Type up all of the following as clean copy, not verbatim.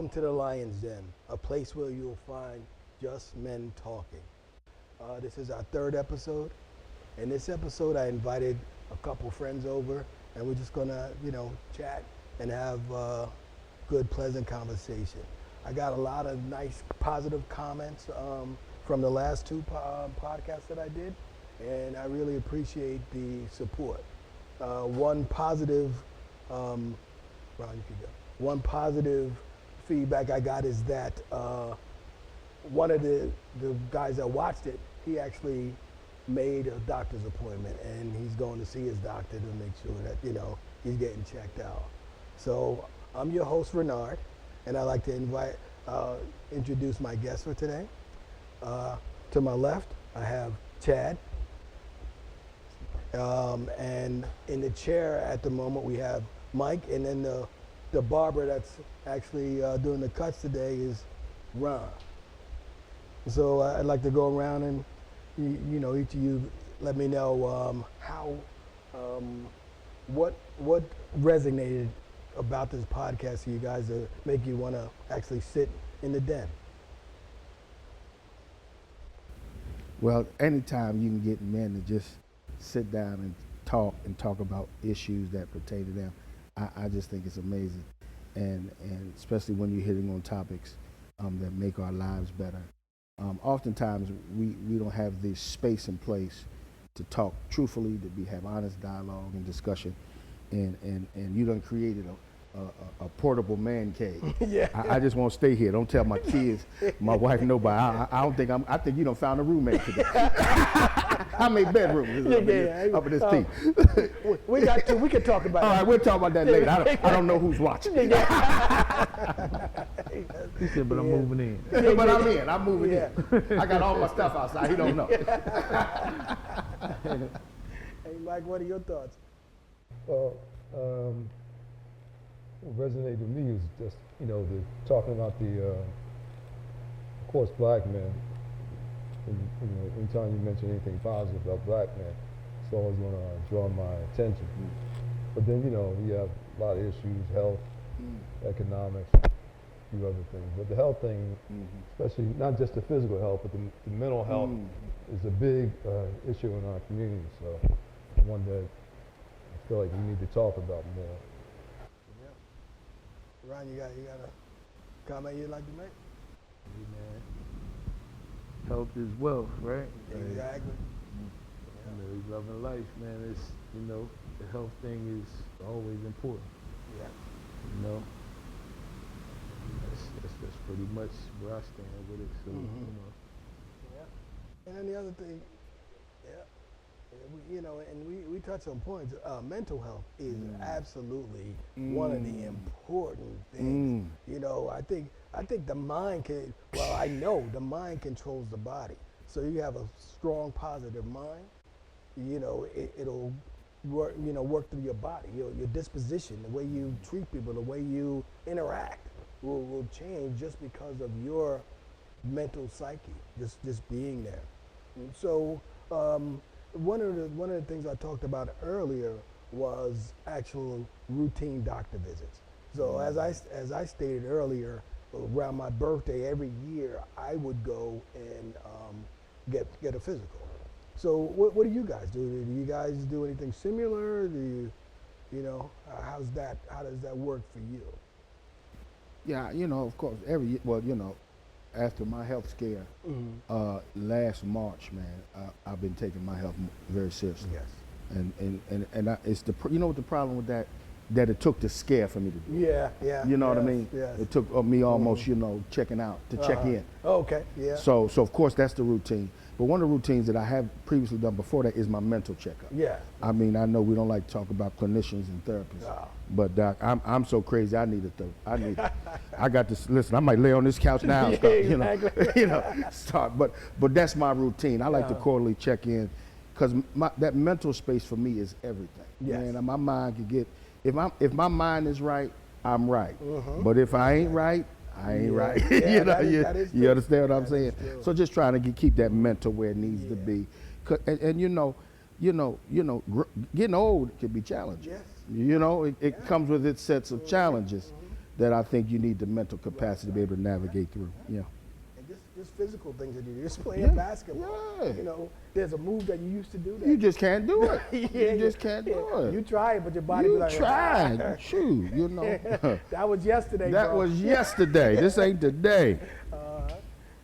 Welcome to the Lion's Den, a place where you'll find just men talking. This is our third episode. In this episode, I invited a couple friends over, and we're just gonna, chat and have good, pleasant conversation. I got a lot of nice, positive comments from the last two podcasts that I did, and I really appreciate the support. One positive, Ron, you can go. One positive feedback I got is that one of the guys that watched it, he actually made a doctor's appointment, and he's going to see his doctor to make sure that he's getting checked out. So I'm your host, Renard, and I'd like to introduce my guest for today. To my left, I have Chad, and in the chair at the moment we have Mike, and then the barber that's actually doing the cuts today is Ron. So I'd like to go around and each of you let me know what resonated about this podcast to you guys to make you want to actually sit in the den. Well, anytime you can get men to just sit down and talk about issues that pertain to them, I just think it's amazing, and especially when you're hitting on topics that make our lives better. Oftentimes we don't have the space and place to talk truthfully, to have honest dialogue and discussion, and you done created a portable man cave. Yeah. I just want to stay here. Don't tell my kids, my wife, nobody. I think you done found a roommate today. How many bedrooms up in this team? We got two. We can talk about All that. right, we'll talk about that later. I don't know who's watching. He said, but I'm moving in. Yeah, but I'm moving in. I got all my stuff outside. He don't know. Hey, Mike, what are your thoughts? Well, what resonated with me is just, talking about of course, black men. And, anytime you mention anything positive about black men, it's always going to draw my attention. But then, we have a lot of issues, health, economics, a few other things. But the health thing, especially not just the physical health, but the mental health is a big issue in our community. So one that I feel like we need to talk about more. Yeah. Ron, you got a comment you'd like to make? Hey, man. Health is wealth, right? Exactly. You know, loving life, man. It's the health thing is always important. Yeah. That's pretty much where I stand with it. So Yeah. And then the other thing, and we touch on points. Mental health is absolutely one of the important things. I think the mind can. Well, I know the mind controls the body. So you have a strong, positive mind. It'll work. Work through your body. Your disposition, the way you treat people, the way you interact, will change just because of your mental psyche. Just being there. And so. One of the things I talked about earlier was actual routine doctor visits. So as I stated earlier, around my birthday every year I would go and get a physical. So what do you guys do? Do you guys do anything similar? Do you how does that work for you? Yeah, of course, after my health scare last March, man, I've been taking my health very seriously. Yes. And it's what the problem with that it took the scare for me to do. Yeah. You know what I mean? Yes. It took me almost, checking out to check in. Okay. Yeah. So of course that's the routine. But one of the routines that I have previously done before that is my mental checkup. Yeah. I mean, I know we don't like to talk about clinicians and therapists, but Doc, I'm so crazy. I got this. Listen, I might lay on this couch now. And start, start. But that's my routine. I like to quarterly check in, because that mental space for me is everything. Yes. Man, my mind can get. If my mind is right, I'm right. But if I ain't right, I ain't right. Yeah, you understand what I'm saying? True. So just trying to keep that mental where it needs to be. And getting old can be challenging. Yes. It comes with its sets of challenges. that I think you need the mental capacity to be able to navigate through. Yeah. And just physical things that you do. Just playing Yeah, basketball. yeah. You know, there's a move that you used to do that You just can't do it. Yeah, You just can't do it. You try it, but your body be You like, tried. Shoot, you know. that was yesterday, That bro. was yesterday. This ain't today.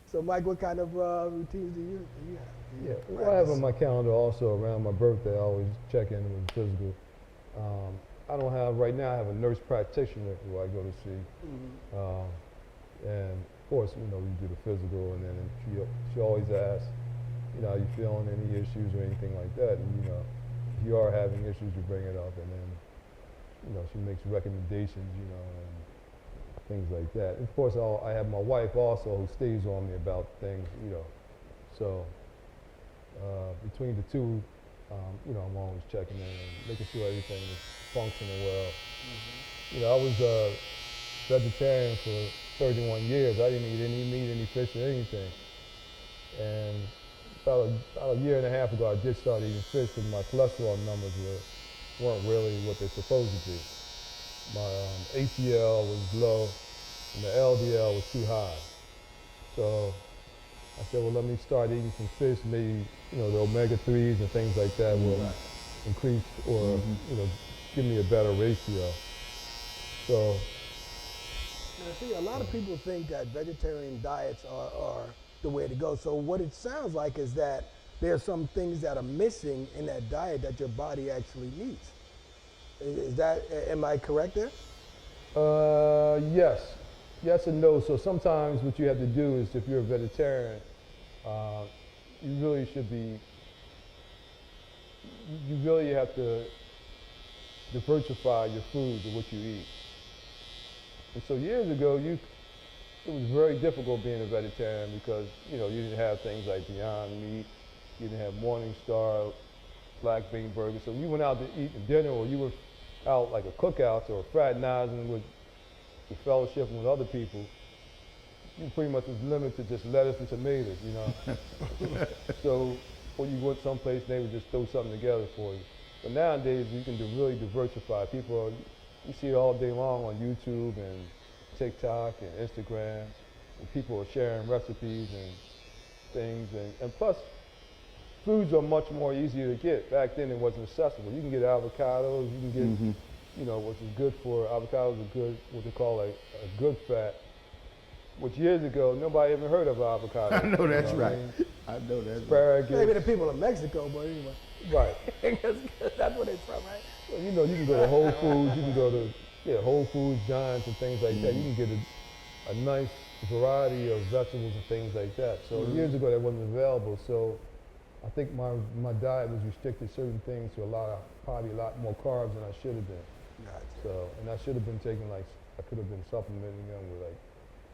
So, Mike, what kind of routines do you have? Yeah, well, I have on my calendar also around my birthday. I always check in with physical. I don't have right now. I have a nurse practitioner who I go to see, and of course, you know, we do the physical, and then she always asks, you know, are you feeling any issues or anything like that? And you know, if you are having issues, you bring it up, and then you know, she makes recommendations, you know, and things like that. And of course, I have my wife also who stays on me about things, you know. So between the two, you know, I'm always checking in and making sure everything is functioning well. You know, I was a vegetarian for 31 years. I didn't eat any meat, any fish, or anything. And about a year and a half ago, I did start eating fish, and my cholesterol numbers weren't really what they're supposed to be. My HDL was low, and the LDL was too high. So I said, well, let me start eating some fish. Maybe, you know, the omega-3s and things like that will increase or, you know, give me a better ratio. So. Now, see, a lot of people think that vegetarian diets are the way to go. So what it sounds like is that there are some things that are missing in that diet that your body actually needs. Is that, am I correct there? Yes. Yes and no. So sometimes what you have to do is, if you're a vegetarian, you really should be, you really have to diversify your food to what you eat. And so years ago, it was very difficult being a vegetarian because, you know, you didn't have things like Beyond Meat, you didn't have Morningstar, black bean burgers. So you went out to eat dinner, or you were out like a cookout or fraternizing with the fellowship with other people, you pretty much was limited to just lettuce and tomatoes, you know. So, or you went someplace and they would just throw something together for you. But nowadays, you can really diversify. You see it all day long on YouTube and TikTok and Instagram, and people are sharing recipes and things, and plus, foods are much more easier to get. Back then, it wasn't accessible. You can get avocados, you can get, you know, which is good for, avocados are good, what they call a good fat, which years ago, nobody even heard of avocado. I know that's you right. I mean? I know that's Asparagus. Maybe the people in Mexico, but anyway. Right. That's where they're from, right? Well, you know, you can go to Whole Foods, you can go to Whole Foods, Giants, and things like that. You can get a nice variety of vegetables and things like that. So years ago, that wasn't available. So I think my diet was restricted to certain things, to probably a lot more carbs than I should have been. Gotcha. So, and I should have been taking, like, I could have been supplementing them with like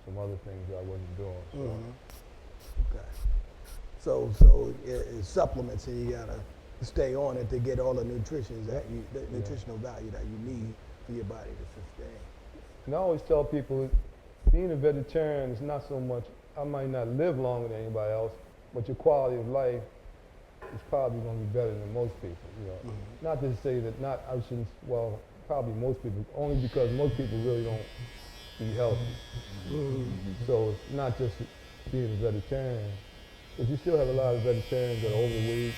some other things that I wasn't doing. So. Okay. So supplements, and you gotta stay on it to get all the nutritional value that you need for your body to sustain. And I always tell people, being a vegetarian is not so much, I might not live longer than anybody else, but your quality of life is probably going to be better than most people. You know, not to say that probably most people, only because most people really don't eat healthy. So it's not just being a vegetarian, but you still have a lot of vegetarians that are overweight,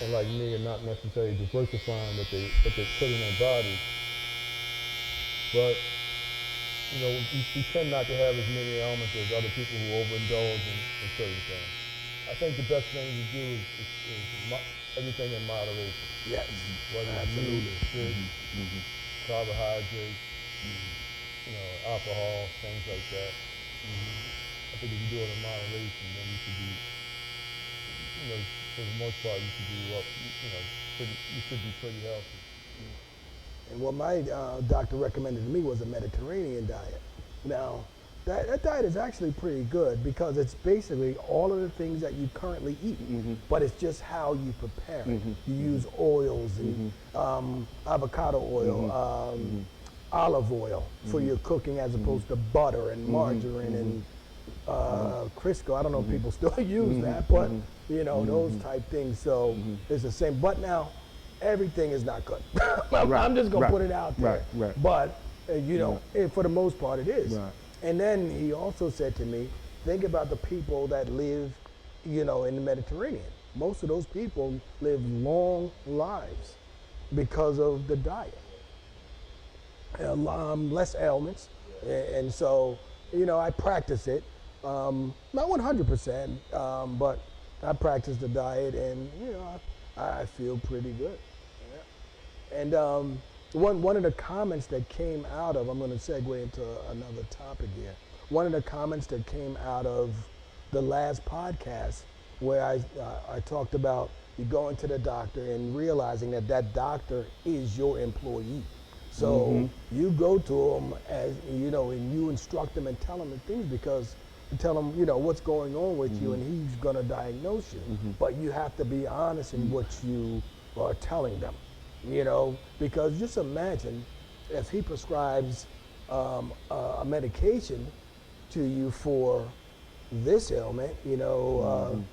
and like me, are not necessarily diversifying what they put in their bodies. But you know, we tend not to have as many elements as other people who overindulge in certain things. I think the best thing to do is everything in moderation. Yes. Whether it's meat, fish, carbohydrates, you know, alcohol, things like that. I think if you do it in moderation, then you should be, you know, for the most part, you should be you should be pretty healthy. And what my doctor recommended to me was a Mediterranean diet. Now, that diet is actually pretty good because it's basically all of the things that you currently eat, but it's just how you prepare it. You use oils and avocado oil, olive oil for your cooking as opposed to butter and margarine and Crisco. I don't know if people still use that, but you know, those type things. So it's the same. But now, everything is not good. I'm just gonna put it out there. But You know, for the most part it is. Right. And then he also said to me, think about the people that live, you know, in the Mediterranean. Most of those people live long lives because of the diet. Less ailments. And so, you know, I practice it. Not 100%, but I practice the diet, and, you know, I feel pretty good. Yeah. And one of the comments that came out of, I'm going to segue into another topic here. One of the comments that came out of the last podcast where I talked about you going to the doctor and realizing that that doctor is your employee. So you go to them as, you know, and you instruct them and tell them things because you tell them, you know, what's going on with you, and he's going to diagnose you. But you have to be honest in what you are telling them, you know, because just imagine if he prescribes a medication to you for this ailment, you know,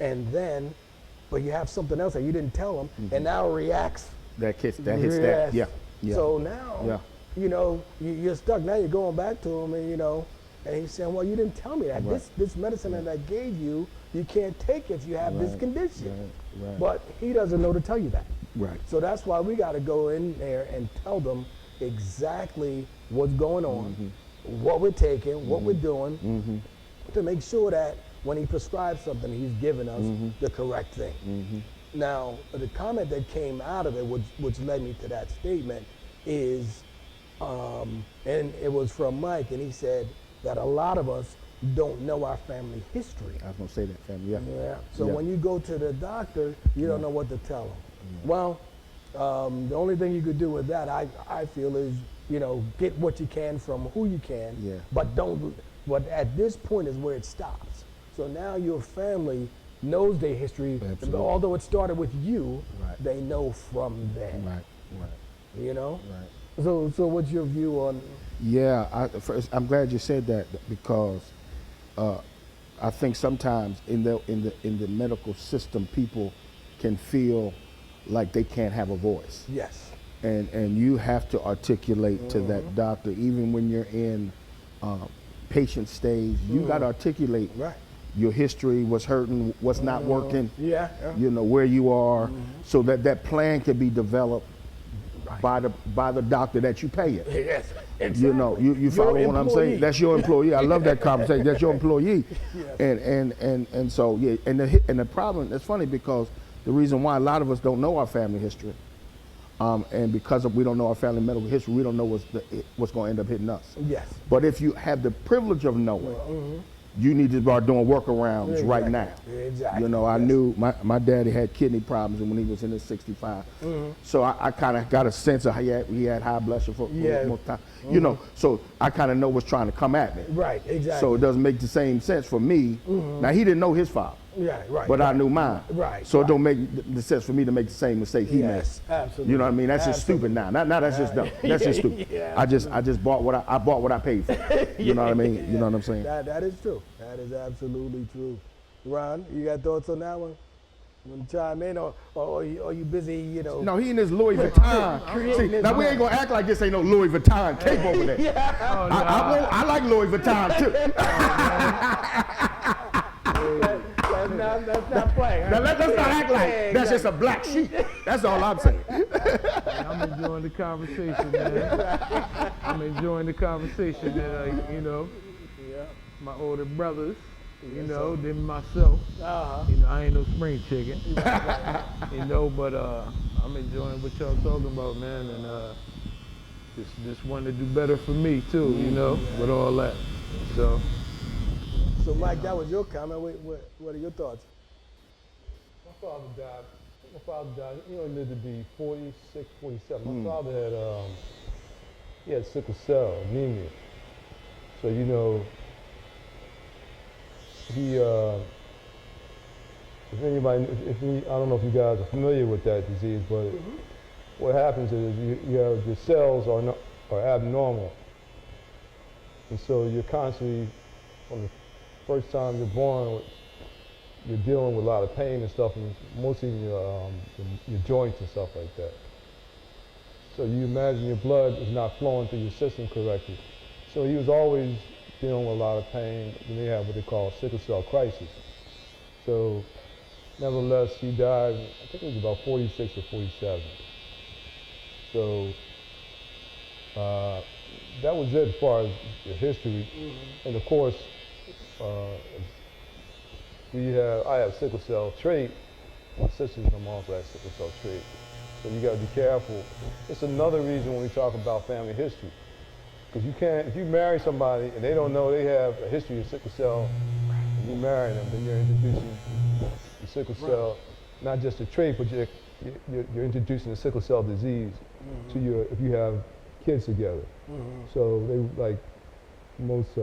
and then, but you have something else that you didn't tell him, and now it reacts. That hits that. Yeah. Yeah. So now, you know, you're stuck. Now you're going back to him, and, you know, and he's saying, well, you didn't tell me that. Right. This medicine that I gave you, you can't take if you have this condition. Right. But he doesn't know to tell you that. Right. So that's why we got to go in there and tell them exactly what's going on, what we're taking, what we're doing, to make sure that when he prescribes something, he's giving us the correct thing. Now, the comment that came out of it, which led me to that statement, is, and it was from Mike, and he said that a lot of us don't know our family history. I was going to say that, family. Yeah. So when you go to the doctor, you don't know what to tell them. Well, the only thing you could do with that, I feel, is, you know, get what you can from who you can, but don't. But at this point is where it stops. So now your family knows their history. Absolutely. Although it started with you, they know from them. Right. You know. Right. So what's your view on? Yeah, first, I'm glad you said that, because I think sometimes in the medical system, people can feel like they can't have a voice. Yes. And you have to articulate to that doctor, even when you're in patient stage. You got to articulate your history, what's hurting, what's not working. You know where you are, so that plan can be developed by the doctor that you pay it. Yes, exactly. You know, you follow what I'm saying? That's your employee. I love that conversation. That's your employee. And so and the problem, it's funny because the reason why a lot of us don't know our family history, and because we don't know our family medical history, we don't know what's going to end up hitting us. Yes. But if you have the privilege of knowing, you need to start doing workarounds right now. Exactly. You know, I knew my daddy had kidney problems when he was in his 65. So I kind of got a sense of he had high blood sugar for most time. You know, so I kind of know what's trying to come at me. Right, exactly. So it doesn't make the same sense for me. Now, he didn't know his father. But I knew mine. So it don't make the sense for me to make the same mistake he made. Absolutely. You know what I mean? That's just stupid now. Not that's just dumb. That's just stupid. I just bought what I paid for. You know what I mean? You know what I'm saying? That is true. That is absolutely true. Ron, you got thoughts on that one? You want to chime in, or are you busy, you know? No, he in his Louis Vuitton. See, now we ain't gonna act like this ain't no Louis Vuitton cape over there. I like Louis Vuitton too. Let's not play. Now let's not act like that's just a black sheep. That's all I'm saying. I'm enjoying the conversation, man. I'm enjoying the conversation, man. You know, my older brothers, you know, then myself. You know, I ain't no spring chicken. You know, but I'm enjoying what y'all talking about, man, and just wanting to do better for me too, you know, with all that. So Mike, that was your comment. What are your thoughts? My father died, you know, he lived to be 46, 47. My father had sickle cell anemia. So, you know, he, I don't know if you guys are familiar with that disease, but what happens is your cells are abnormal. And so you're constantly, from the first time you're born, you're dealing with a lot of pain and stuff, and mostly your joints and stuff like that. So you imagine your blood is not flowing through your system correctly. So he was always dealing with a lot of pain, and they have what they call sickle cell crisis. So nevertheless, he died, I think it was about 46 or 47. So that was it as far as the history. And of course, I have sickle cell trait. My sisters and mom also have sickle cell trait. So you gotta be careful. It's another reason when we talk about family history. Because you can't, if you marry somebody and they don't know they have a history of sickle cell, and you marry them, then you're introducing the sickle cell, not just a trait, but you're introducing the sickle cell disease to your, if you have kids together. So they, like most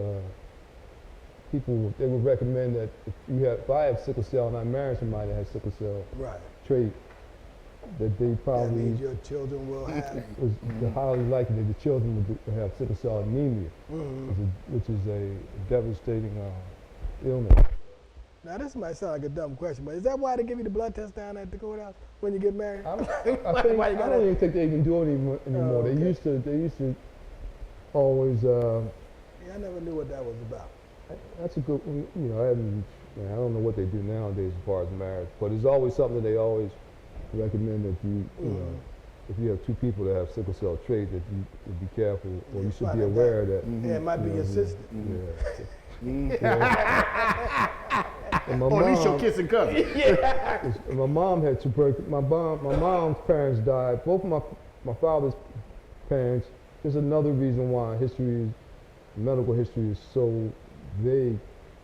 people, they would recommend that if I have sickle cell and I marry somebody that has sickle cell trait, that they probably, that means your children will have. It's highly likely that the children will have sickle cell anemia, which is a devastating illness. Now this might sound like a dumb question, but is that why they give you the blood test down at the courthouse when you get married? I don't even think they even do it anymore. Okay. They used to always. Yeah, I never knew what that was about. That's a good, I don't know what they do nowadays as far as marriage, but it's always something that they always recommend that you know, if you have two people that have sickle cell trait, that you be careful, or you should be aware that. Yeah, it might be your sister. And Or at least your kissing cousin. my mom had tuberculosis. My mom's parents died. Both of my father's parents. There's another reason why medical history is so vague.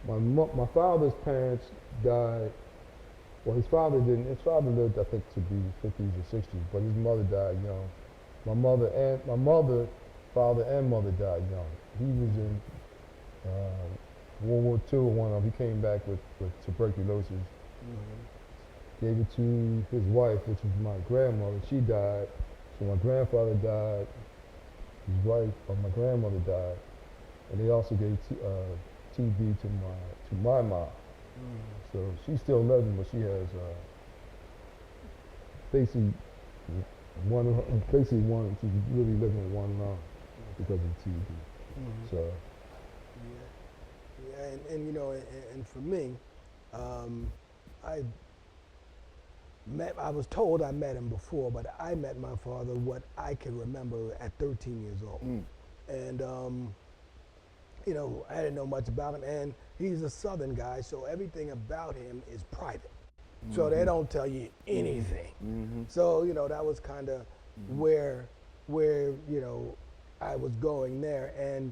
My father's parents died. Well, his father didn't. His father lived, I think, to be 50s or 60s, but his mother died young. Father and mother died young. He was in World War II, one of them. He came back with tuberculosis. Gave it to his wife, which was my grandmother. She died. So my grandfather died. His wife, my grandmother died, and they also gave TB to my mom. So she's still living, but she has basically she's really living with one lung because of TB. So. Yeah, and you know, and for me, I was told I met him before, but I met my father, what I can remember, at 13 years old. And, you know, I didn't know much about him, and he's a Southern guy, so everything about him is private. So they don't tell you anything. So, you know, that was kind of where, you know, I was going there, and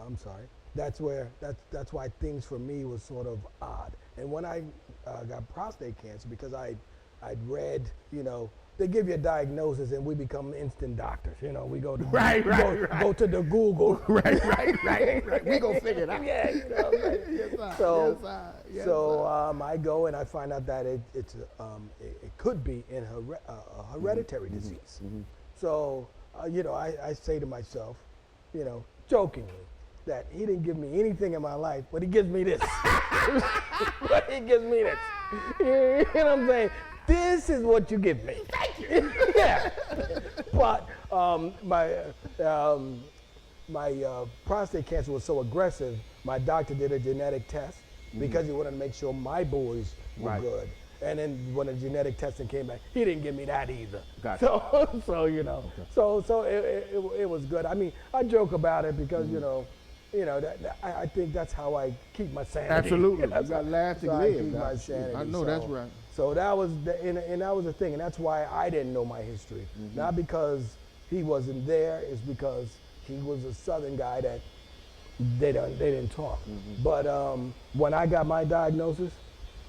I'm sorry. That's why things for me was sort of odd. And when I got prostate cancer, because I'd read, you know, they give you a diagnosis and we become instant doctors. You know, we go to go to the Google. Right. We gonna figure it out. Yeah, you know. Right. So I go and I find out that it could be a hereditary disease. So you know, I say to myself, you know, jokingly, that he didn't give me anything in my life, but he gives me this. But he gives me this. You know what I'm saying? This is what you give me. Thank you. Yeah. But my prostate cancer was so aggressive, my doctor did a genetic test because he wanted to make sure my boys were good. And then when the genetic testing came back, he didn't give me that either. Gotcha. So you know, so it was good. I mean, I joke about it because you know, I think that's how I keep my sanity. Absolutely. You got lasting live. Keep my sanity. I know that's right. So that was and that was the thing, and that's why I didn't know my history. Not because he wasn't there, it's because he was a Southern guy that they didn't talk. But when I got my diagnosis,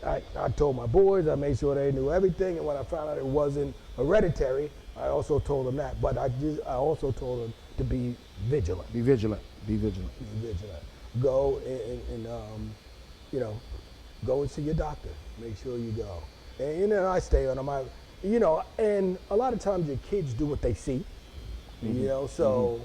I told my boys, I made sure they knew everything, and when I found out it wasn't hereditary, I also told them that. But I also told them to be vigilant. Be vigilant. Go and you know, go and see your doctor. Make sure you go. And you know, I stay on them. You know, and a lot of times your kids do what they see. You know, so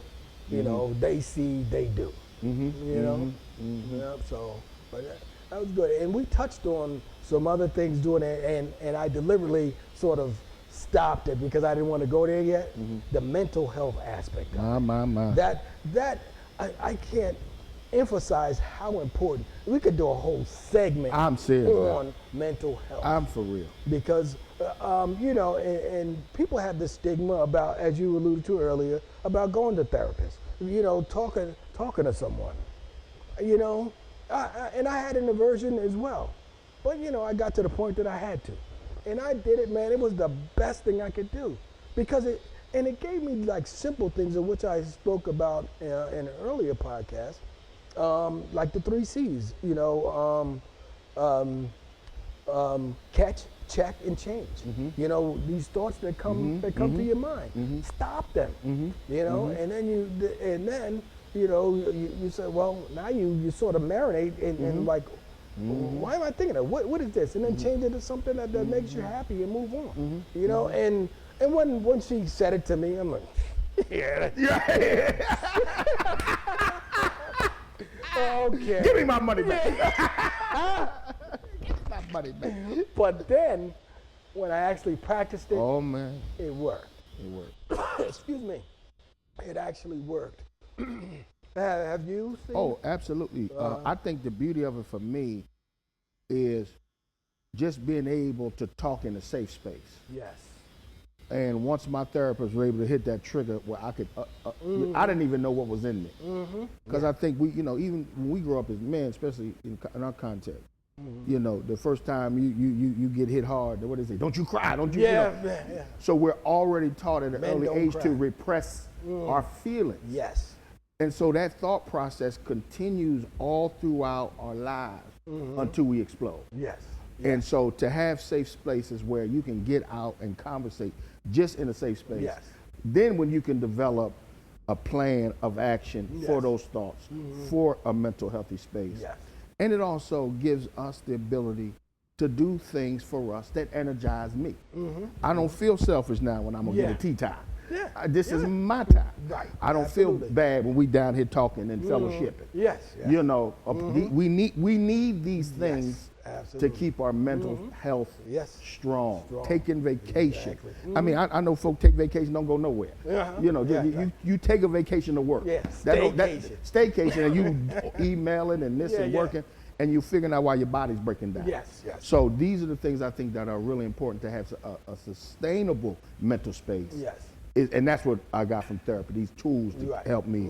you know, they see, they do. You know, yeah, so but that was good. And we touched on some other things doing it, and I deliberately sort of stopped it because I didn't want to go there yet. The mental health aspect of it. My. That I can't emphasize how important. We could do a whole segment I'm serious on mental health. I'm for real. Because you know, and people have this stigma about, as you alluded to earlier, about going to therapists. You know, talking to someone. You know, and I had an aversion as well, but you know, I got to the point that I had to, and I did it, man. It was the best thing I could do, because it gave me like simple things of which I spoke about in an earlier podcast, like the 3 C's. You know, catch, check, and change. You know, these thoughts that come to your mind. Stop them. You know, and then you know, you say, well, now you sort of marinate and like, why am I thinking of? What is this? And then change it to something that makes you happy and move on. You know, and when she said it to me, I'm like, yeah. Okay. Give me my money back. Give me my money back. But then, when I actually practiced it, Oh man, it worked. it worked. Excuse me. It actually worked. Have you seen? Oh, absolutely. I think the beauty of it for me is just being able to talk in a safe space. Yes. And once my therapist were able to hit that trigger where I could, I didn't even know what was in me. Because I think we, you know, even when we grow up as men, especially in our context, you know, the first time you get hit hard, what is it? Don't you cry, don't you? Yeah, you know? yeah. So we're already taught at an Men early don't age cry. to repress our feelings. Yes. And so that thought process continues all throughout our lives until we explode. Yes. And so to have safe spaces where you can get out and conversate just in a safe space, Yes. then when you can develop a plan of action for Yes. those thoughts, for a mental healthy space. Yes. And it also gives us the ability to do things for us that energize me. I don't feel selfish now when I'm gonna get a tea time. Yeah. This is my time. Right. I don't Absolutely. feel bad when we down here talking and fellowshipping. Yes. Yes. You know, we need these things Yes, to absolutely. keep our mental health Yes. strong. Strong. Taking vacation. Exactly. I mean, I know folk take vacation, don't go nowhere. You know, Yeah, you take a vacation to work. Yeah, Staycation. Staycation, and you emailing and this and Yeah. working, and you figuring out why your body's breaking down. Yes. Yes. So these are the things I think that are really important to have a sustainable mental space. Yes. And that's what I got from therapy. These tools to Right. help me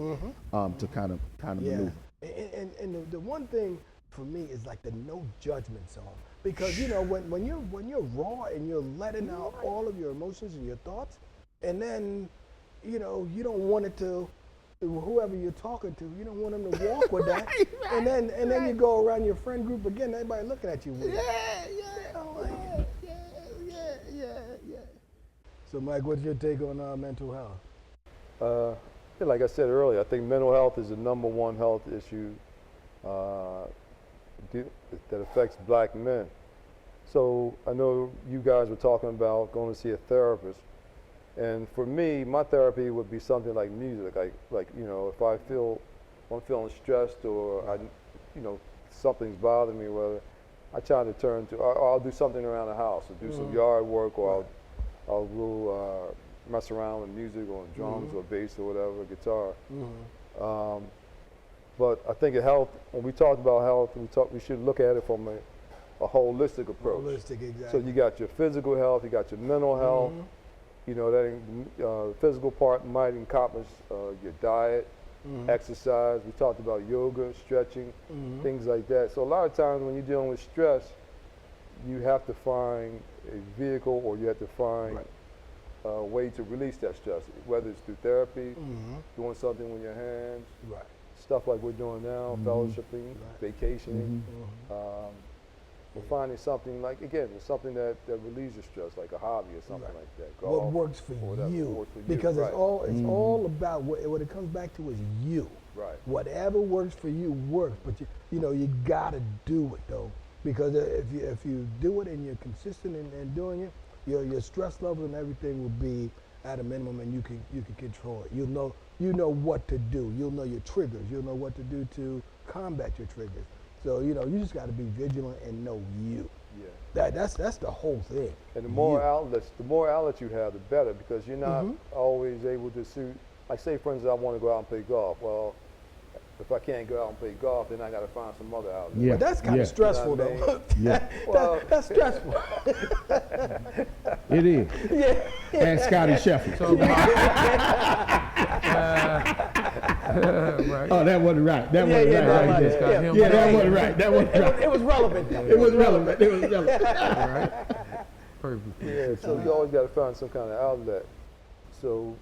to kind of Yeah. maneuver. And the one thing for me is like the no judgment zone, because you know when you're raw and you're letting out all of your emotions and your thoughts, and then you know you don't want it to whoever you're talking to, you don't want them to walk with that, and then you go around your friend group again, everybody looking at you weird. So Mike, what's your take on mental health? Yeah, like I said earlier, I think mental health is the #1 health issue that affects black men. So I know you guys were talking about going to see a therapist, and for me, my therapy would be something like music. Like you know, if I'm feeling stressed or you know, something's bothering me, whether I try to turn to, or I'll do something around the house, or do some yard work, or I'll mess around with music on drums or bass or whatever, guitar. But I think when we talked about health, we should look at it from a holistic approach. Holistic, exactly. So you got your physical health, you got your mental health. You know, that physical part might encompass your diet, exercise. We talked about yoga, stretching, things like that. So a lot of times when you're dealing with stress, you have to find a vehicle, or you have to find a way to release that stress, whether it's through therapy, doing something with your hands, stuff like we're doing now, fellowshipping, vacationing. We're finding something like, again, it's something that relieves your stress, like a hobby or something like that. What works for you, because it's all about what it comes back to is you. Right. Whatever works for you works, but you know you gotta do it though, because if you do it and you're consistent in doing it, your stress level and everything will be at a minimum, and you can control it. You know what to do. You'll know your triggers. You'll know what to do to combat your triggers. So you know you just got to be vigilant and know you. Yeah. That's the whole thing. And the more outlets you have, the better, because you're not always able to suit. Like, say, for instance, I want to go out and play golf. Well, if I can't go out and play golf, then I got to find some other outlet. Yeah. But that's kind of stressful, You know what I though. Yeah. Well, That's stressful. It is. Yeah. And Scotty Sheffield. So, right. Oh, that wasn't right. That wasn't yeah, right. that right wasn't- there. yeah. Yeah, that wasn't right. That wasn't right. It was relevant, though. It was relevant. It was relevant. Right. Perfect. yeah, so you always got to find some kind of outlet. So,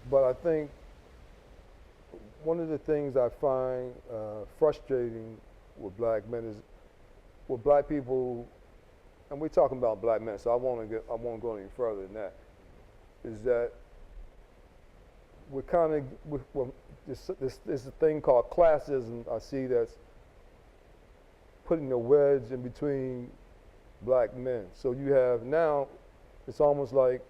but I think one of the things I find frustrating with black men is, with black people, and we're talking about black men, so I won't go any further than that, is that we're kind of, there's a thing called classism I see that's putting a wedge in between black men. So you have now, it's almost like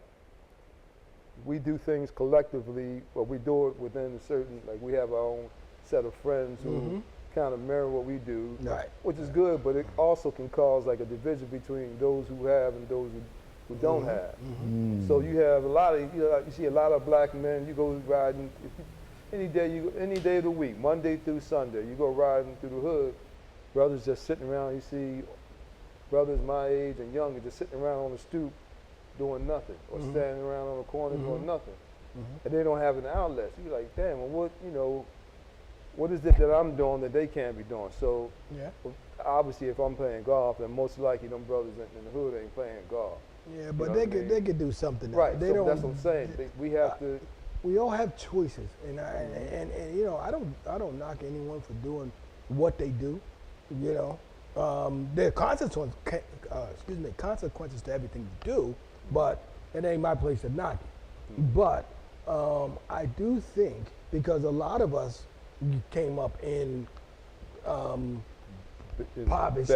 we do things collectively, but we do it within a certain, like we have our own set of friends who kind of mirror what we do, Right. which is good, but it also can cause like a division between those who have and those who don't have. So you have a lot of, you see a lot of black men, you go riding, any day of the week, Monday through Sunday, you go riding through the hood, brothers just sitting around, you see brothers my age and younger just sitting around on the stoop doing nothing, or standing around on the corner doing nothing. And they don't have an outlet. So you're like, damn, well, what is it that I'm doing that they can't be doing? So Yeah. obviously if I'm playing golf, then most likely them brothers in the hood ain't playing golf. Yeah, but know they what I could mean? they could do something. Right, They so don't. that's what I'm saying. We have to, We all have choices, and I don't knock anyone for doing what they do. There are consequences. Consequences to everything you do, but it ain't my place to knock it. But I do think, because a lot of us came up in impoverished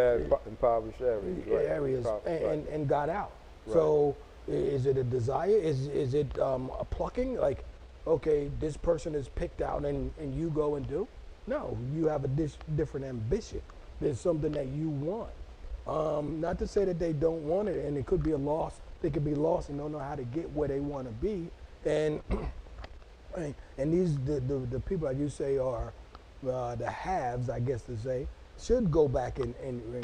impoverished areas, right. areas Right. and got out. Right. So is it a desire? Is it a plucking? Like, okay, this person is picked out and you go and do? No, you have a different ambition. There's something that you want. Not to say that they don't want it, and it could be a loss. They could be lost and don't know how to get where they want to be. And these the people that you say are the haves, I guess to say, should go back and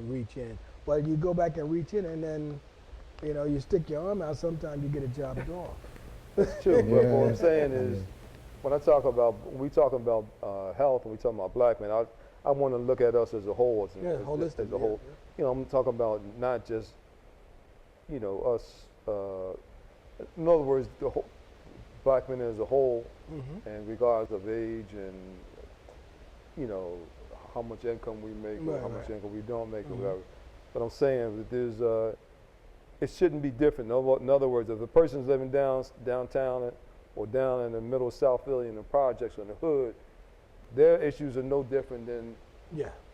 reach in. But you go back and reach in, and then you stick your arm out. Sometimes you get a job done. That's true. But what I'm saying is, when we talk about health, and we talk about black men, I want to look at us as a whole, holistic, as a whole. I'm talking about not just, us. In other words, the whole, black men as a whole, and regardless of age and, how much income we make or how much income we don't make or whatever. But I'm saying that there's, it shouldn't be different. In other words, if a person's living downtown or down in the middle of South Philly in the projects or in the hood, their issues are no different than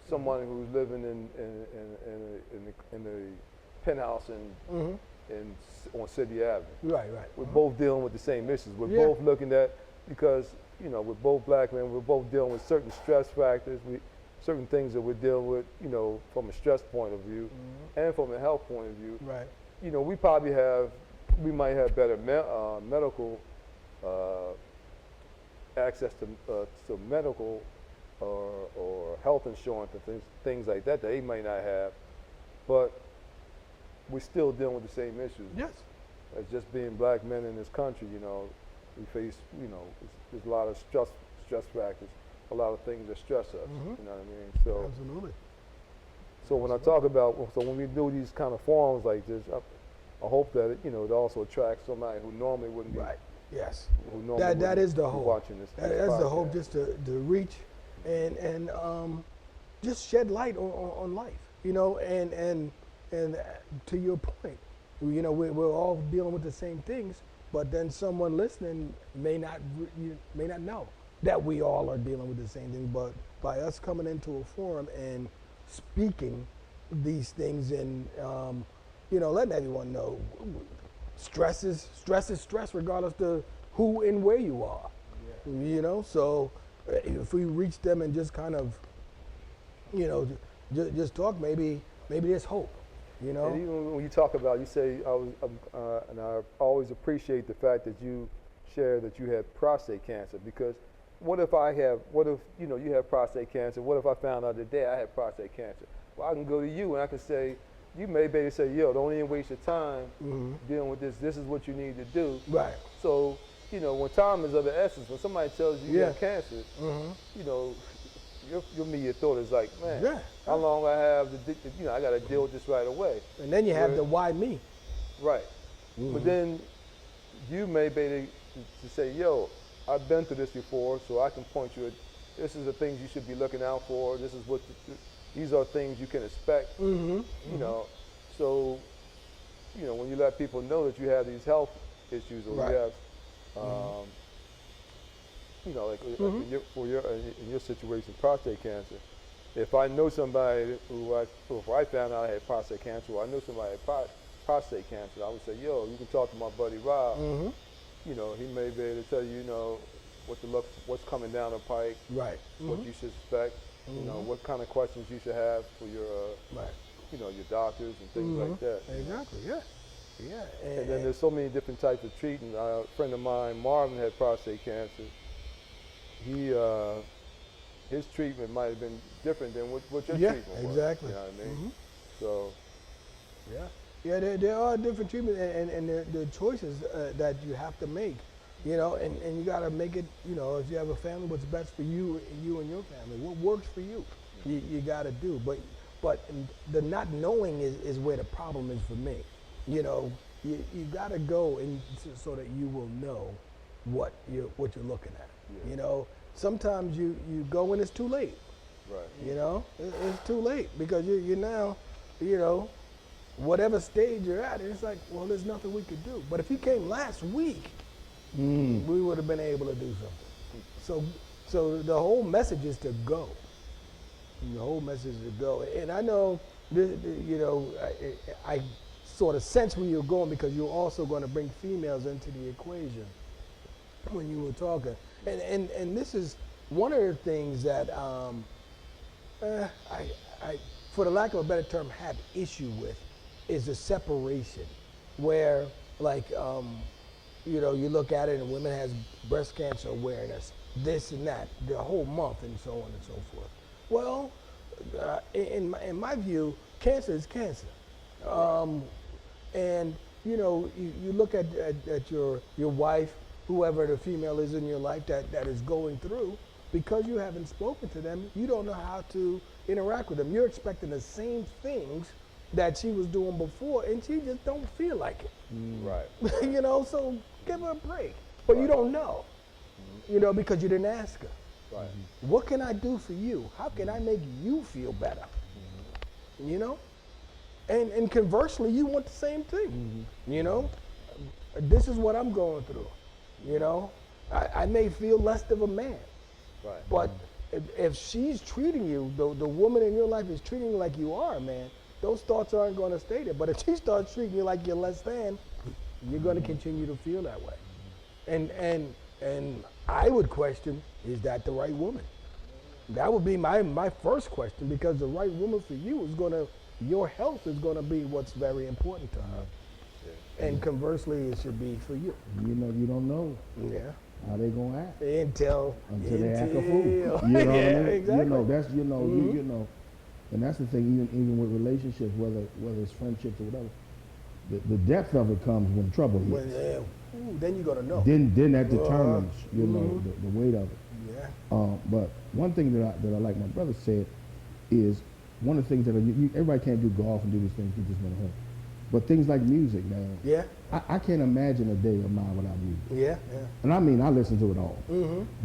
someone who's living in the penthouse on City Avenue. Right. We're both dealing with the same issues. We're both looking at, because we're both black men. We're both dealing with certain stress factors. Certain things that we're dealing with, from a stress point of view and from a health point of view. Right. We might have better medical access to medical or health insurance and things like that they might not have, but we're still dealing with the same issues. Yes. As just being black men in this country, we face, there's a lot of stress factors, a lot of things that stress us. You know what I mean? So Absolutely. So when I talk about, when we do these kind of forums like this, I hope that it also attracts somebody who normally wouldn't be. Right. Yes. Who normally That is the be hope. watching this. That's the hope, just to reach and just shed light on life, and to your point, we're all dealing with the same things, but then someone listening may not know that we all are dealing with the same thing. But by us coming into a forum and speaking these things and letting everyone know, stress is stress regardless to who and where you are. So if we reach them and just kind of just talk, maybe there's hope. You know? And even when you talk about, you say, and I always appreciate the fact that you share that you had prostate cancer, because what if you have prostate cancer, what if I found out today I had prostate cancer? Well, I can go to you and I can say, you may be able to say, yo, don't even waste your time dealing with this. This is what you need to do. Right. So, when time is of the essence, when somebody tells you you have cancer, your immediate thought is like, man, how long I have to, I got to deal with this right away. And then you have the why me. Right. But then you may be able to say, yo, I've been through this before, so I can point you at, this is the things you should be looking out for. This is these are things you can expect. So, when you let people know that you have these health issues, or you have, like in your situation, prostate cancer. If I know somebody if I found out I had prostate cancer, or I know somebody had prostate cancer, I would say, yo, you can talk to my buddy Rob. He may be able to tell you, what's coming down the pike, what you should expect, what kind of questions you should have for your doctors and things like that. Exactly. Yeah. Yeah. And then there's so many different types of treatment. A friend of mine, Marvin, had prostate cancer. His treatment might have been different than what your treatment was. Exactly. You know what I mean? So. Yeah, there are different treatments, and the choices that you have to make, and you got to make it, if you have a family, what's best for you and your family, what works for you, you got to do. But the not knowing is where the problem is for me. You got to go and so that you will know what you're looking at. Yeah. Sometimes you go when it's too late. Right. It's too late because you're now, whatever stage you're at, it's like, well, there's nothing we could do. But if he came last week, we would have been able to do something. So the whole message is to go. The whole message is to go. And I know, I sort of sense where you're going, because you're also going to bring females into the equation when you were talking. And this is one of the things that I, for the lack of a better term, have issue with, is the separation, where you look at it and women has breast cancer awareness, this and that, the whole month and so on and so forth. Well, in my view, cancer is cancer. And you look at your wife, whoever the female is in your life that is going through, because you haven't spoken to them, you don't know how to interact with them. You're expecting the same things that she was doing before, and she just don't feel like it. Right. So give her a break. But you don't know, because you didn't ask her. Right. What can I do for you? How can I make you feel better? And conversely, you want the same thing. This is what I'm going through. I may feel less of a man. Right. But if she's treating you, the woman in your life is treating you like you are a man, those thoughts aren't going to stay there. But if she starts treating you like you're less than, you're going to continue to feel that way. And I would question, is that the right woman? That would be my first question, because the right woman for you is your health is going to be what's very important to her. And conversely, it should be for you. You don't know. Yeah. How they gonna act until they act a fool. You know what I mean? Exactly. That's and that's the thing. Even with relationships, whether it's friendships or whatever, the depth of it comes when trouble hits. Then you're gonna know. Then that determines the weight of it. Yeah. But one thing that I like my brother said is, one of the things that everybody can't do golf and do these things you just want to have. But things like music, man. Yeah. I can't imagine a day of mine without music. Yeah. And I listen to it all,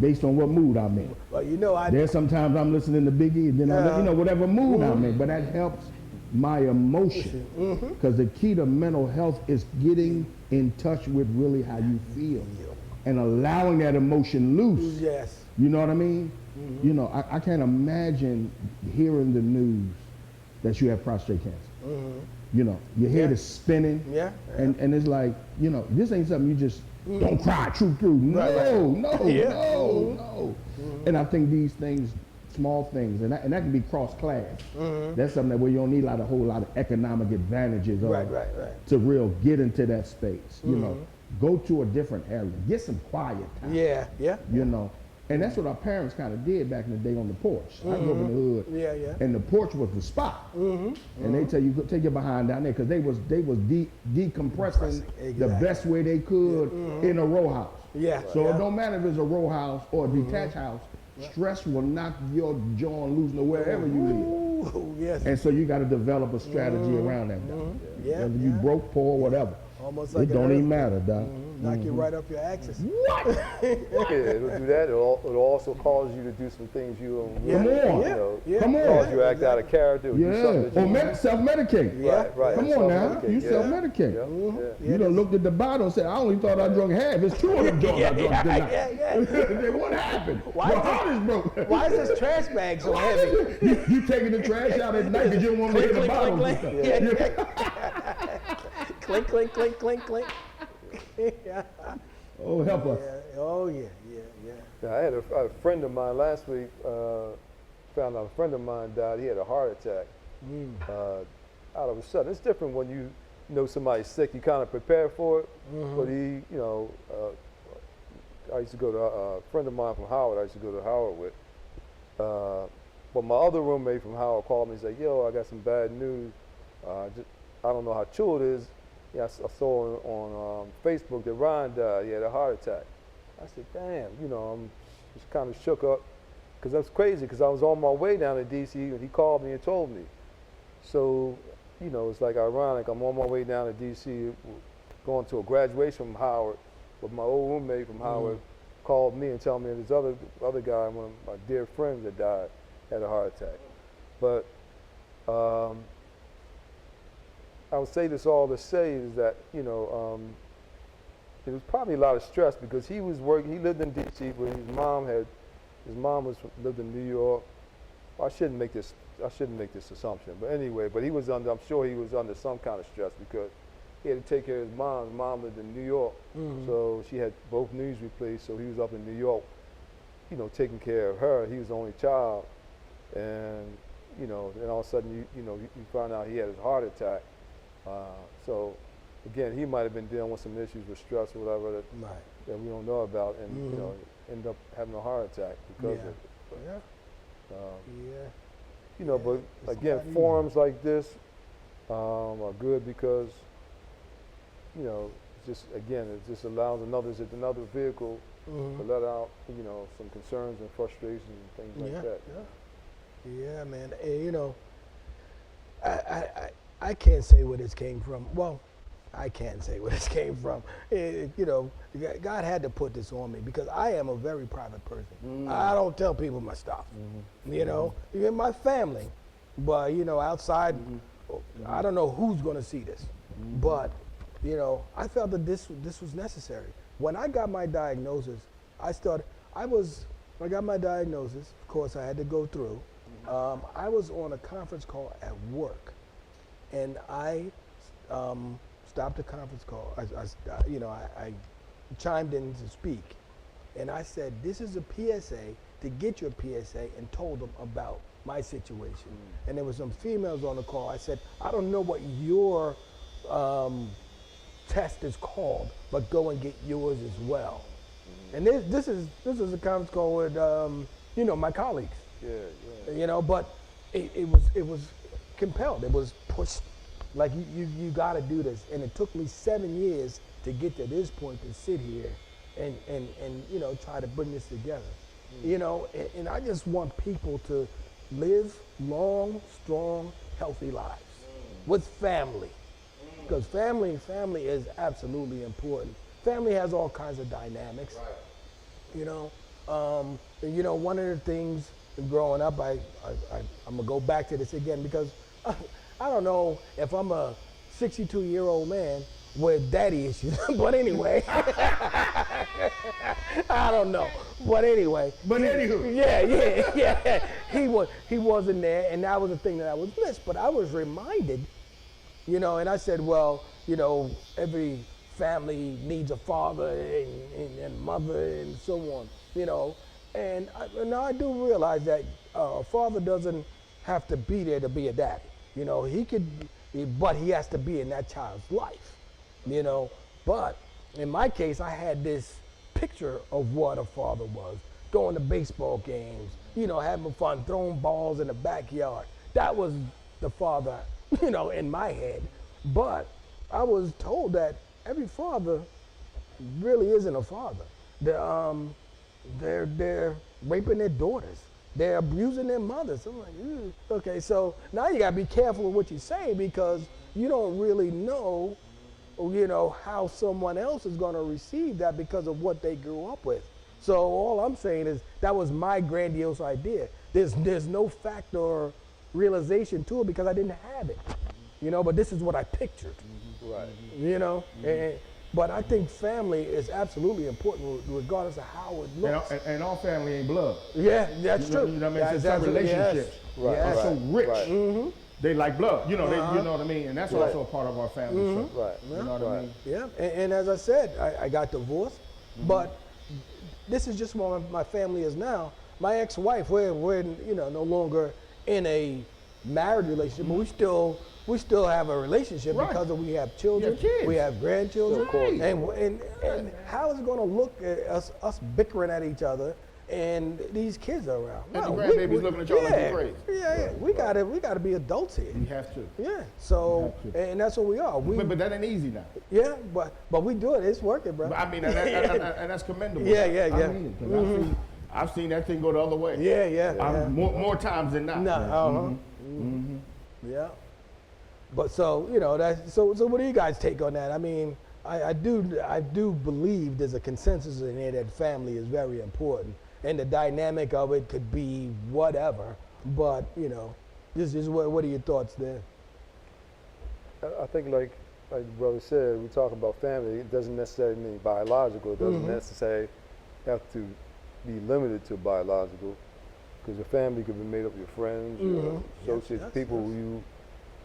based on what mood I'm in. Well, there's sometimes I'm listening to Biggie, and then whatever mood I'm in. But that helps my emotion, because the key to mental health is getting in touch with really how you feel, and allowing that emotion loose. Yes. You know what I mean? I can't imagine hearing the news that you have prostate cancer. Your head is spinning. Yeah. And it's like, this ain't something you just don't cry, true through. No. And I think these things small things, and that can be cross-class. That's something that where you don't need a whole lot of economic advantages to real get into that space. You know, go to a different area, get some quiet time. Yeah. You know, and that's what our parents kind of did back in the day on the porch. I grew up in the hood. Yeah. And the porch was the spot. And they tell you take your behind down there because they was decompressing the best way they could in a row house. Yeah. So it don't matter if it's a row house or a detached house. Stress will knock your jaw loose wherever you live. Ooh, yes. And so you got to develop a strategy around that, Doc. Whether you broke, poor, whatever. Almost like it don't even matter, Doc. Knock you right off your axis. What? It'll do that. It'll also cause you to do some things you don't Come really, on. you know, Come on. cause you to act out of character. Or do something that you Self-medicate. Right. Come on now. You self-medicate. You done looked at the bottle and said, I only thought I drunk half. It's 2 of them joints I drunk tonight. What happened? My heart is broke. Why is this trash bag so heavy? You taking the trash out at night because you don't want to hit the bottle. Clink, clink, clink, clink, clink. Oh, help us. Oh, yeah. I had a friend of mine last week, found out a friend of mine died. He had a heart attack out of a sudden. It's different when you know somebody's sick. You kind of prepare for it. But he, you know, I used to go to a friend of mine from Howard. I used to go to Howard with. But my other roommate from Howard called me and said, "Yo, I got some bad news. I don't know how true it is. Yeah, I saw on Facebook that Ryan died. He had a heart attack." I said, "Damn," you know, I'm just kind of shook up because that's crazy because I was on my way down to D.C. and he called me and told me. So, you know, it's like ironic. I'm on my way down to D.C. going to a graduation from Howard, but my old roommate from Howard called me and told me this other guy, one of my dear friends that died, had a heart attack. But I would say this all to say is that, you know, it was probably a lot of stress because he was working. He lived in D.C., but his mom lived in New York. I shouldn't make this assumption, but anyway, but I'm sure he was under some kind of stress because he had to take care of his mom. His mom lived in New York, so she had both knees replaced. So he was up in New York, you know, taking care of her. He was the only child, and you know, then all of a sudden you find out he had his heart attack. So again, he might have been dealing with some issues with stress or whatever that we don't know about, and you know, end up having a heart attack because of it. But, you know, but again, forums like this are good because, you know, it just allows another vehicle to let out, you know, some concerns and frustrations and things like that. Yeah, man. And, you know, I can't say where this came from. Well, I can't say where this came from. You know, God had to put this on me because I am a very private person. I don't tell people my stuff. You know, in my family, but you know, outside, I don't know who's going to see this. But you know, I felt that this was necessary. When I got my diagnosis, I got my diagnosis. Of course, I had to go through. I was on a conference call at work, and I stopped the conference call. I chimed in to speak, and I said, "This is a PSA to get your PSA," and told them about my situation. And there were some females on the call. I said, "I don't know what your test is called, but go and get yours as well." And this is a conference call with you know, my colleagues. You know, but it was compelled. It was pushed. Like you got to do this, and it took me 7 years to get to this point to sit here and you know, try to bring this together. You know, and I just want people to live long, strong, healthy lives with family, because family is absolutely important. Family has all kinds of dynamics. You know, one of the things growing up, I'm gonna go back to this again because. I don't know if I'm a 62-year-old man with daddy issues, but anyway, I don't know. But anyway, anywho, yeah. He wasn't there, and that was the thing that I was missed. But I was reminded, you know, and I said, well, you know, every family needs a father and mother and so on, you know, and now I do realize that a father doesn't have to be there to be a daddy. You know, but he has to be in that child's life. You know, but in my case, I had this picture of what a father was, going to baseball games, you know, having fun, throwing balls in the backyard. That was the father, you know, in my head. But I was told that every father really isn't a father. They're raping their daughters. They're abusing their mothers. I'm like, ew. Okay, so now you gotta be careful of what you say, because you don't really know, you know, how someone else is gonna receive that because of what they grew up with. So all I'm saying is that was my grandiose idea. There's no fact or realization to it because I didn't have it. You know, but this is what I pictured. Right. You know, but I think family is absolutely important regardless of how it looks. And all family ain't blood. Yeah, that's You know, true. you know what I mean? It's That's some relationships Right, are so rich. right. They like blood. You know, you know what I mean? And that's also a part of our family. So, Right. you know what I mean? Yeah, and as I said, I got divorced, but this is just what my family is now. My ex-wife, we're you know, no longer in a married relationship, but we still have a relationship because we have children, kids. we have grandchildren, Right. and how is it going to look at us bickering at each other and these kids are around? And the grandbabies looking at y'all like you're crazy. Yeah, we gotta be adults here. You have to. Yeah, so You have to. and that's what we are. But that ain't easy now. Yeah, but we do it. It's working, bro. But I mean, and that's commendable. Yeah. I mean it, 'cause I've seen that thing go the other way. Yeah. More times than not. No. Yeah. But so, you know, so what do you guys take on that? I mean, I do believe there's a consensus in here that family is very important, and the dynamic of it could be whatever. But you know, what are your thoughts there? I think like brother said, we talk about family. It doesn't necessarily mean biological. It doesn't necessarily have to be limited to biological, because your family could be made up of your friends, your associates, people who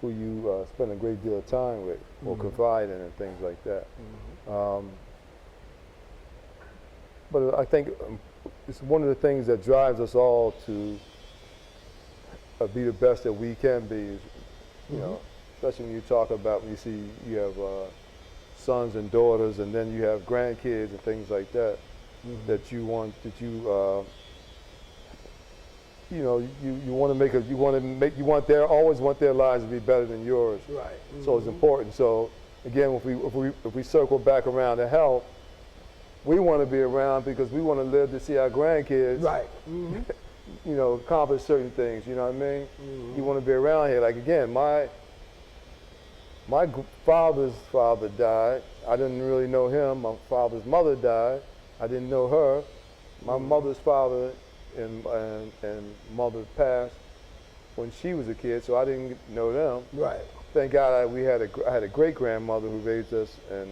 you spend a great deal of time with or confide in and things like that. But I think it's one of the things that drives us all to be the best that we can be, is, you know, especially when you talk about, when you see you have sons and daughters, and then you have grandkids and things like that, that you want, you know, you always want their lives to be better than yours. Right. So it's important. So again, if we circle back around to health, we want to be around because we want to live to see our grandkids. Right. You know, accomplish certain things. You know what I mean? You want to be around here. Like again, my father's father died. I didn't really know him. My father's mother died. I didn't know her. My mother's father and mother passed when she was a kid, so I didn't know them. Right. Thank God I had a great grandmother who raised us, and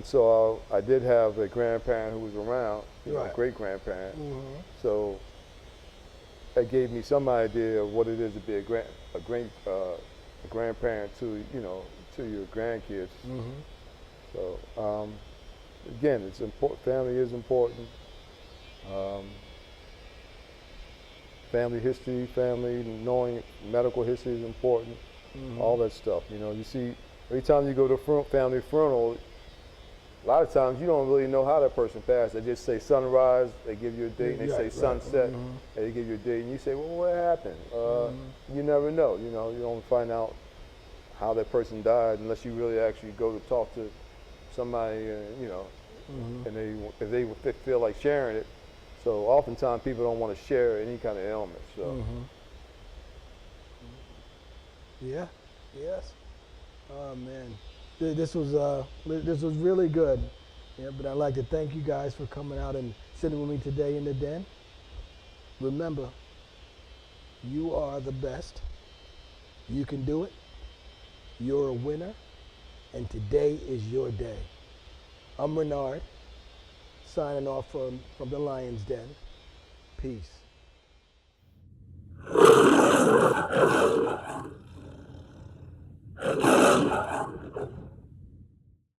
so I did have a grandparent who was around, you know, a great grandparent. So that gave me some idea of what it is to be a grandparent to, you know, to your grandkids. So again, it's important. Family is important. Family history, knowing medical history is important. All that stuff. You know, you see, every time you go to a family funeral, a lot of times you don't really know how that person passed. They just say sunrise, they give you a date, and they say sunset, and they give you a date, and you say, well, what happened? You never know. You know, you don't find out how that person died unless you really actually go to talk to somebody, you know, and if they feel like sharing it. So oftentimes people don't want to share any kind of ailment. So. Yeah. Yes. Oh man, this was really good. Yeah, but I'd like to thank you guys for coming out and sitting with me today in the den. Remember, you are the best. You can do it. You're a winner, and today is your day. I'm Renard, signing off from the Lion's Den. Peace.